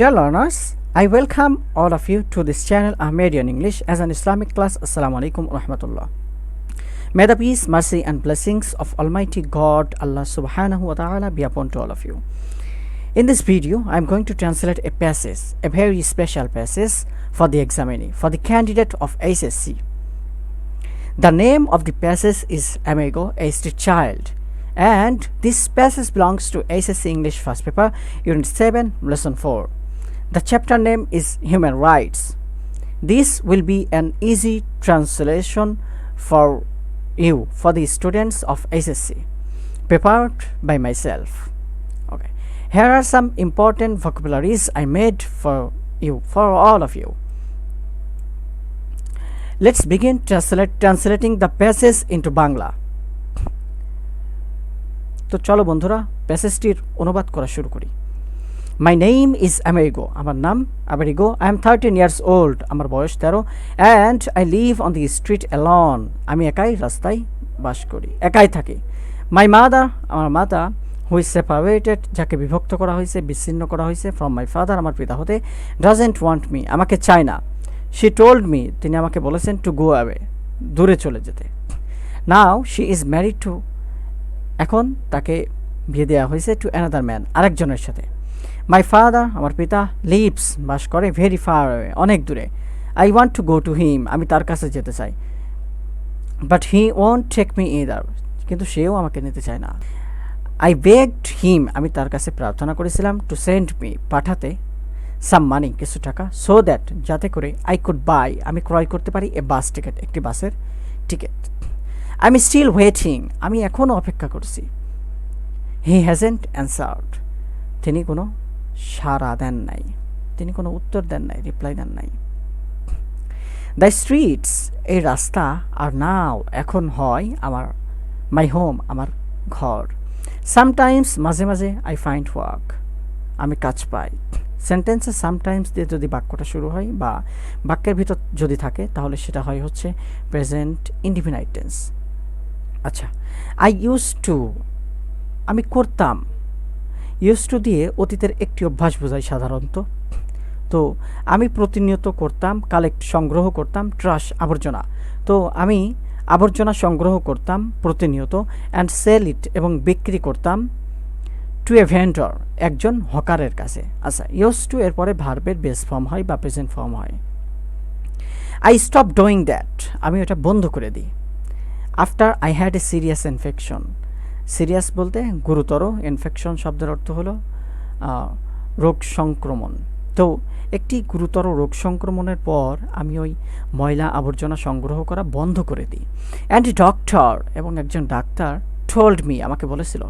Dear learners, I welcome all of you to this channel Ahmedian English as an Islamic class. Assalamu alaikum wa rahmatullah. May the peace, mercy and blessings of Almighty God Allah subhanahu wa ta'ala be upon to all of you. In this video, I am going to translate a passage, a very special passage for the examinee, for the candidate of SSC. The name of the passage is Amigo, aged child, and this passage belongs to SSC English First Paper, Unit 7, Lesson 4. The chapter name is Human Rights. This will be an easy translation for you, for the students of SSC, prepared by myself. Okay, here are some important vocabularies I made for you, for all of you. Let's begin translating the passage into Bangla. তো চলো বন্ধুরা প্যাসেজটির অনুবাদ করা শুরু করি। My name is Amerigo. আমার নাম Amerigo. I am 13 years old. আমার বয়স 13 and I live on the street alone. আমি একাই রাস্তায় বাস করি, একাই থাকি। My mother, আমার মাতা, who is separated, যাকে বিভক্ত করা হয়েছে, বিচ্ছিন্ন করা হয়েছে, from my father, আমার পিতা হতে, doesn't want me, আমাকে চায় না। She told me, তিনি আমাকে বলেছেন to go away, দূরে চলে যেতে। Now she is married to, এখন তাকে বিয়ে দেওয়া হয়েছে to another man, আরেকজনের সাথে। My father, আমার পিতা, lives, বাস করে very far away, অনেক দূরে। I want to go to him, আমি তার কাছে যেতে চাই। But he won't take me either, কিন্তু সেও আমাকে নিতে চায় না। I begged him, আমি তার কাছে প্রার্থনা করেছিলাম to send me, পাঠাতে some money, কিছু টাকা, so that, যাতে করে I could buy, আমি ক্রয় করতে পারি a bus ticket, একটি বাসের টিকিট। I'm still waiting, আমি এখনও অপেক্ষা করছি। He hasn't answered, তিনি কোনো সাড়া দেন নাই, তিনি কোনো উত্তর দেন নাই, রিপ্লাই দেন নাই। The streets, এই রাস্তা, আর নাও, এখন হয় আমার my home, আমার ঘর। Sometimes, মাঝে মাঝে I find work, আমি কাজ পাই। সেন্টেন্সে সামটাইমস দিয়ে যদি বাক্যটা শুরু হয় বা বাক্যের ভিতর যদি থাকে তাহলে সেটা হয় হচ্ছে প্রেজেন্ট ইনডিফিনাইট টেন্স। আচ্ছা, আই ইউজ টু, আমি করতাম। ইউজ টু দিয়ে অতীতের একটি অভ্যাস বোঝায় সাধারণত। তো আমি প্রতিনিয়ত করতাম, কালেক্ট, সংগ্রহ করতাম, ট্রাশ, আবর্জনা। তো আমি আবর্জনা সংগ্রহ করতাম প্রতিনিয়ত, অ্যান্ড সেল ইট, এবং বিক্রি করতাম টু এ ভেন্ডর, একজন হকারের কাছে। আচ্ছা, ইউজ টু এর পরে ভার্বের বেস ফর্ম হয় বা প্রেজেন্ট ফর্ম হয়। আই স্টপ ডুইং দ্যাট, আমি ওটা বন্ধ করে দিই। After I had a serious infection, serious বলতে গুরুতর, ইনফেকশন শব্দের অর্থ হলো রোগ সংক্রমণ। তো একটি গুরুতর রোগ সংক্রমণের পর আমি ওই ময়লা আবর্জনা সংগ্রহ করা বন্ধ করে দিই। অ্যান্ড ডক্টর, এবং একজন ডাক্তার, টোল্ড মি, আমাকে বলেছিল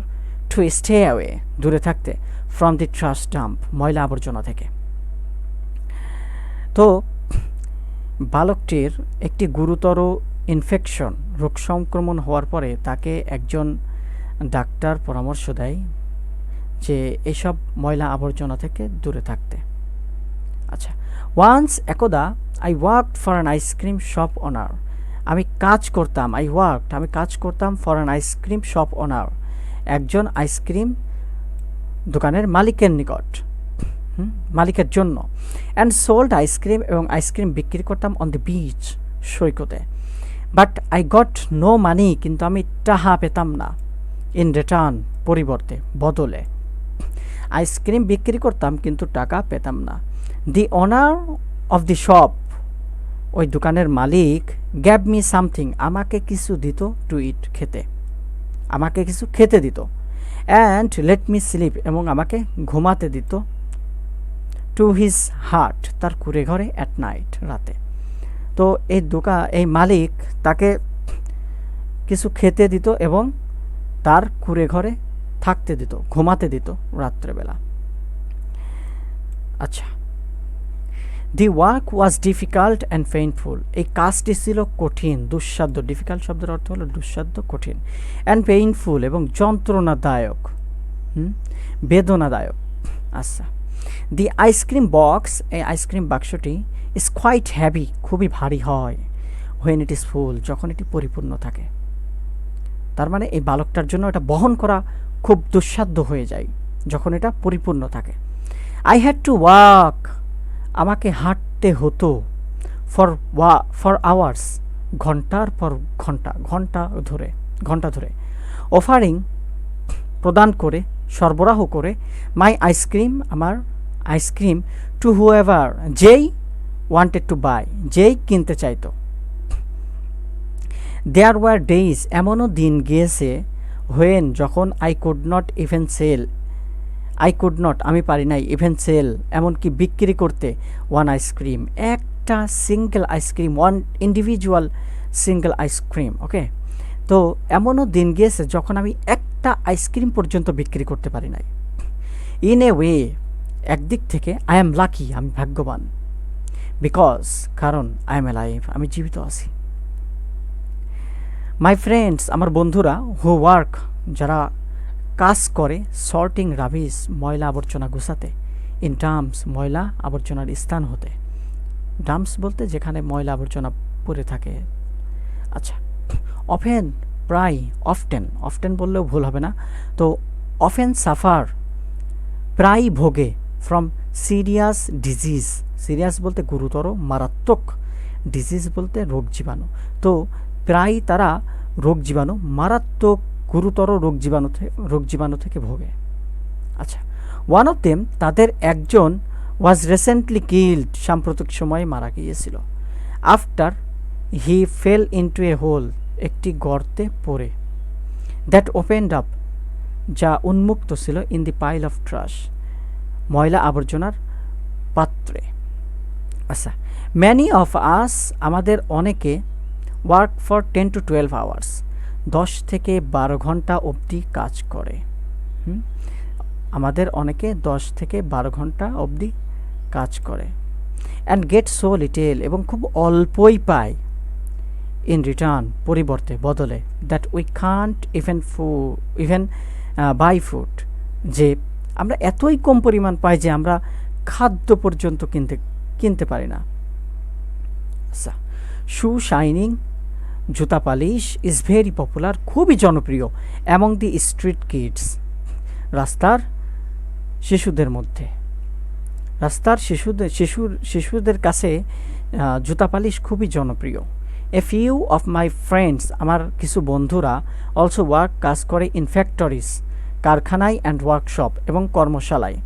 টু স্টে অ্যাওয়ে, দূরে থাকতে, ফ্রম দি ট্রাশ ডাম্প, ময়লা আবর্জনা থেকে। তো বালকটির একটি গুরুতর ইনফেকশন, রোগ সংক্রমণ হওয়ার পরে তাকে একজন ডাক্তার পরামর্শ দেয় যে এইসব ময়লা আবর্জনা থেকে দূরে থাকতে। আচ্ছা, ওয়ান্স, একদা, I worked for an ice cream shop owner, আমি কাজ করতাম, আমি কাজ করতাম for an ice cream shop owner, একজন আইসক্রিম দোকানের মালিকের নিকট, মালিকের জন্য। অ্যান্ড সোল্ড আইসক্রিম, এবং আইসক্রিম বিক্রি করতাম অন দ্য বিচ, সৈকতে। But I got no money, কিন্তু আমি টাকা পেতাম না। ইন রিটার্ন, পরিবর্তে, বদলে। আইসক্রিম বিক্রি করতাম কিন্তু টাকা পেতাম না। দি ওনার অফ দি শপ, ওই দোকানের মালিক, গ্যাভ মি সামথিং, আমাকে কিছু দিত, টু ইট, খেতে, আমাকে কিছু খেতে দিত। অ্যান্ড লেট মি স্লিপ, এবং আমাকে ঘুমাতে দিত, টু হিজ হার্ট, তার কুঁড়ে ঘরে, অ্যাট নাইট, রাতে। তো এই মালিক তাকে কিছু খেতে দিত এবং তার কুঁড়ে ঘরে থাকতে দিত, ঘুমাতে দিত রাত্রেবেলা। আচ্ছা, the work was difficult and painful, এই কাজটি ছিল কঠিন, দুঃসাধ্য। ডিফিকাল্ট শব্দের অর্থ হলো দুঃসাধ্য, কঠিন। অ্যান্ড পেইনফুল, এবং যন্ত্রণাদায়ক, বেদনাদায়ক। আচ্ছা, দি আইসক্রিম বক্স, এই আইসক্রিম বাক্সটি, ইজ কোয়াইট হ্যাভি, খুবই ভারী হয়, হোয়েন ইট ইজ ফুল, যখন এটি পরিপূর্ণ থাকে। তার মানে এই বালকটার জন্য এটা বহন করা খুব দুঃসাধ্য হয়ে যায় যখন এটা পরিপূর্ণ থাকে। আই হ্যাড টু ওয়াক, আমাকে হাঁটতে হতো, ফর আওয়ার্স, ঘন্টার পর ঘন্টা, ঘন্টা ধরে, অফারিং, প্রদান করে, সরবরাহ করে, মাই আইসক্রিম, আমার আইসক্রিম, টু হুএভার, যেই ওয়ান্টেড টু বাই, যেই কিনতে চাইতো। দেয়ার ওয়ার ডেইজ, এমনও দিন গিয়েছে, হোয়েন, যখন I could not even sell, আমি পারি নাই, ইভেন সেল, এমনকি বিক্রি করতে, ওয়ান আইসক্রিম, একটা single ice cream, one individual single ice cream. Okay, তো এমনও দিন গিয়েছে যখন আমি একটা আইসক্রিম পর্যন্ত বিক্রি করতে পারি নাই। ইন এ ওয়ে, একদিক থেকে আই এম লাকি, আমি ভাগ্যবান, বিকজ, কারণ আই এম অ্যালাইভ, আমি জীবিত আছি। মাই ফ্রেন্ডস, আমার বন্ধুরা, হু ওয়ার্ক, যারা কাজ করে, সর্টিং রাবিশ, ময়লা আবর্জনা গুছাতে, ইন ডাম্পস, ময়লা আবর্জনার স্থান হতে, ডাম্পস বলতে যেখানে ময়লা আবর্জনা পড়ে থাকে। আচ্ছা, অফেন, প্রায়, অফটেন বললেও ভুল হবে না। তো অফেন সাফার, প্রায় ভোগে, ফ্রম সিরিয়াস ডিজিজ, সিরিয়াস বলতে গুরুতর, মারাত্মক, ডিজিজ বলতে রোগ জীবাণু। তো প্রায় তারা রোগ জীবাণু, মারাত্মক গুরুতর রোগ জীবাণু থেকে ভোগে। আচ্ছা, ওয়ান অফ দেম, তাদের একজন, ওয়াজ রিসেন্টলি কিল্ড, সাম্প্রতিক সময়ে মারা গিয়েছিল, after he fell into a hole, একটি গর্তে পড়ে, দ্যাট ওপেন্ড আপ, যা উন্মুক্ত ছিল, in the pile of trash, ময়লা আবর্জনার পাত্রে। আচ্ছা, ম্যানি অফ আস, আমাদের অনেকে, ওয়ার্ক ফর 10 to 12 আওয়ার্স, 10 থেকে 12 ঘন্টা অবধি কাজ করে। আমাদের অনেকে 10 থেকে 12 ঘন্টা অবধি কাজ করে। অ্যান্ড গেট সো লিটেল, এবং খুব অল্পই পায়, ইন রিটার্ন, পরিবর্তে, বদলে, that we can't even buy food, যে আমরা এতই কম পরিমাণ পাই যে আমরা খাদ্য পর্যন্ত কিনতে পারি না। আচ্ছা, শু শাইনিং, জুতা পালিশ, ইজ ভেরি পপুলার, খুবই জনপ্রিয়, অ্যামং দি স্ট্রিট কিডস, রাস্তার শিশুদের মধ্যে, শিশুদের কাছে জুতা পালিশ খুবই জনপ্রিয়। A few of my friends, আমার কিছু বন্ধুরা, অলসো ওয়ার্ক, কাজ করে, ইন ফ্যাক্টরিজ, কারখানায়, অ্যান্ড ওয়ার্কশপ, এবং কর্মশালায়।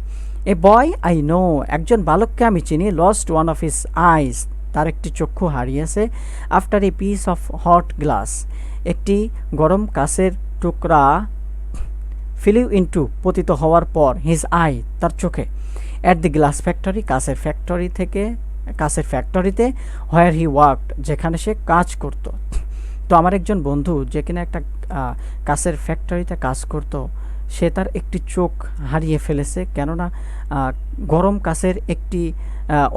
এ বয় আই নো, একজন বালককে আমি চিনি, lost one of his eyes, তার একটি চক্ষু হারিয়েছে, after a piece of hot glass, একটি গরম কাঁচের টুকরা, ফিলিউ ইনটু, পতিত হওয়ার পর, হিজ আই, তার চোখে, অ্যাট দি গ্লাস ফ্যাক্টরি, কাঁচের ফ্যাক্টরিতে, হোয়ার হি ওয়ার্কড, যেখানে সে কাজ করত। তো আমার একজন বন্ধু, যে কিনা একটা কাঁচের ফ্যাক্টরিতে কাজ করত, সে তার একটি চোখ হারিয়ে ফেলেছে, কেননা গরম কাঁচের একটি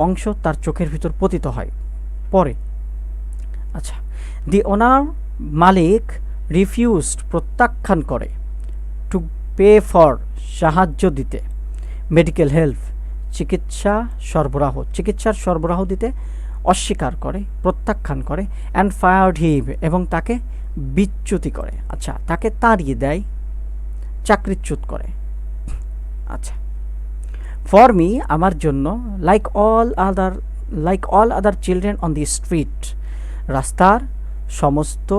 অংশ তার চোখের ভিতর পতিত হয় পরে। আচ্ছা, দি ওনার, মালিক, রিফিউজড, প্রত্যাখ্যান করে, টু পে ফর, সাহায্য দিতে, মেডিকেল হেল্প, চিকিৎসার সরবরাহ দিতে অস্বীকার করে, প্রত্যাখ্যান করে, অ্যান্ড ফায়ার্ড হিম, এবং তাকে বিচ্যুতি করে। আচ্ছা, তাকে তাড়িয়ে দেয়, চাকরিচ্যুত করে। আচ্ছা, ফর মি, আমার জন্য, like all other children on the street, রাস্তার সমস্ত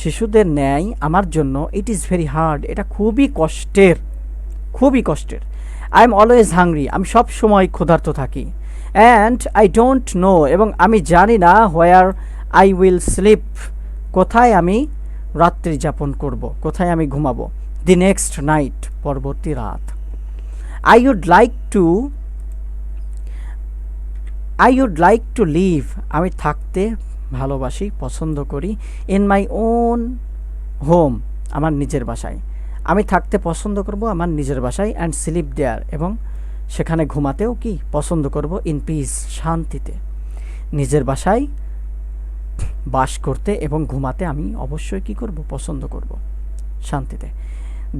শিশুদের ন্যায় আমার জন্য, ইট ইজ ভেরি হার্ড, এটা খুবই কষ্টের। আই এম অলওয়েজ হাংরি, আমি সব সময় ক্ষুধার্ত থাকি, অ্যান্ড আই ডোন্ট নো, এবং আমি জানি না, হোয়ার আই উইল স্লিপ, কোথায় আমি রাত্রি যাপন করব, কোথায় আমি ঘুমাবো, দি নেক্সট নাইট, পরবর্তী রাত। I would like to live, আমি থাকতে ভালোবাসি, পছন্দ করি, ইন মাই ওন হোম, আমার নিজের বাসায়, আমি থাকতে পছন্দ করব আমার নিজের বাসায়, অ্যান্ড স্লিপ দেয়ার, এবং সেখানে ঘুমাতেও কি পছন্দ করব, ইন পিস, শান্তিতে, নিজের বাসায় বাস করতে এবং ঘুমাতে আমি অবশ্যই কি করব, পছন্দ করব, শান্তিতে।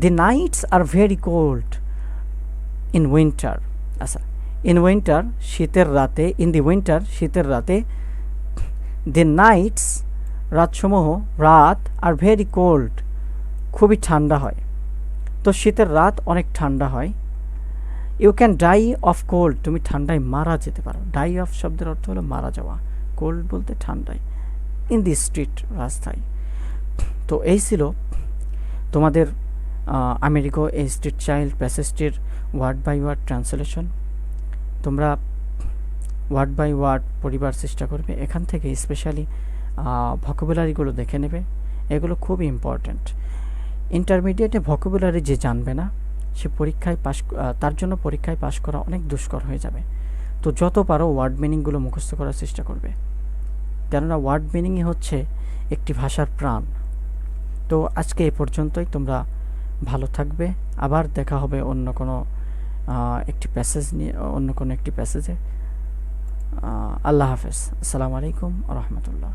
The nights are very cold, in winter, আচ্ছা, ইন উইন্টার, শীতের রাতে, ইন দি উইন্টার, শীতের রাতে, দি নাইটস, রাত, আর ভেরি কোল্ড, খুবই ঠান্ডা হয়। তো শীতের রাত অনেক ঠান্ডা হয়, you can die of cold, তুমি ঠান্ডায় মারা যেতে পারো। ডাই অফ শব্দের অর্থ হলো মারা যাওয়া, কোল্ড বলতে ঠান্ডায়। ইন দি স্ট্রিট, রাস্তায়। তো এই ছিল তোমাদের আমেরিগো এ স্ট্রিট চাইল্ড প্যাসেজটির ওয়ার্ড বাই ওয়ার্ড ট্রান্সলেশন। তোমরা ওয়ার্ড বাই ওয়ার্ড পড়িবার চেষ্টা করবে, এখান থেকে স্পেশালি ভোকাবুলারিগুলো দেখে নেবে, এগুলো খুবই ইম্পর্ট্যান্ট। ইন্টারমিডিয়েটে ভোকাবুলারি যে জানবে না সে পরীক্ষায় তার জন্য পরীক্ষায় পাশ করা অনেক দুষ্কর হয়ে যাবে। তো যত পারো ওয়ার্ড মিনিংগুলো মুখস্থ করার চেষ্টা করবে, কেননা ওয়ার্ড মিনিংই হচ্ছে একটি ভাষার প্রাণ। তো আজকে এ পর্যন্তই, তোমরা ভালো থাকবে, আবার দেখা হবে অন্য কোনো একটি প্যাসেজ নিয়ে, অন্য কোনো একটি প্যাসেজে। আল্লাহ হাফেজ, আসসালামু আলাইকুম রহমতুল্লাহ।